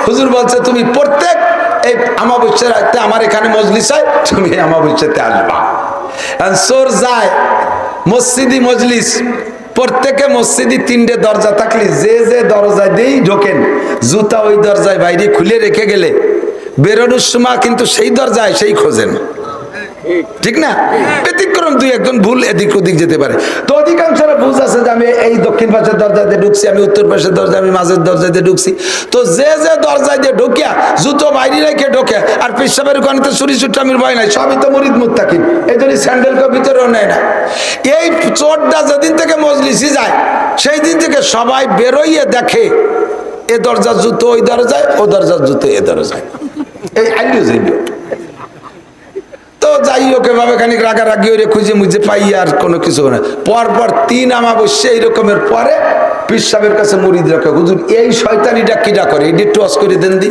হুজুর বলছে তুমি প্রত্যেক এই অমাবস্যার রাতে আমার এখানে মজলিস হয়, তুমি অমাবস্যাতে আসবা। চোর যায় মসজিদি মজলিস, প্রত্যেকে মসজিদি 3টে দরজা থাকলে যে যে দরজা দিয়েই ঢোকেন, জুতা ওই দরজায় বাইরে খুলে রেখে গেলে বেরোনোর সময় কিন্তু সেই দরজায় সেই খোঁজেন, ঠিক না? ব্যতিক্রম দুই একজন ভুল এদিক ওদিক যেতে পারে। তো অধিকাংশরা বুঝ আছে যে আমি এই দক্ষিণ পাশের দরজাতে ঢুকছি, আমি উত্তর পাশের দরজা, আমি মাঝের দরজাতে ঢুকছি। তো যে যে দরজায় দিয়ে ঢুকিয়া জুতো বাইরে রেখে ঢোকে, আর পেশাবের ওখানে তো চুরি চুট্টামির ভয় নাই, সবই তো মুরিদ মুত্তাকিন, এই জন্য স্যান্ডেলকে ভিতরেও নেয় না। এই চোরটা যেদিন থেকে মজলিসে যায় সেই দিন থেকে সবাই বেরোইয়ে দেখে এ দরজার জুতো ওই দরজায়, ও দরজার জুতো এ দরজায়, এই আইলিও যাইল। তো যাই হোক, এভাবে খানিক রাগারাগি ওরে খুঁজে মুজে পাই, আর কোনো কিছু না। পরপর 3 অমাবস্যা এইরকমের পরে পীর সাহেবের কাছে মুরিদ রাখে, হুজুর এই শয়তানিটা কিটা করে, এটা একটু অস করে দেন দি।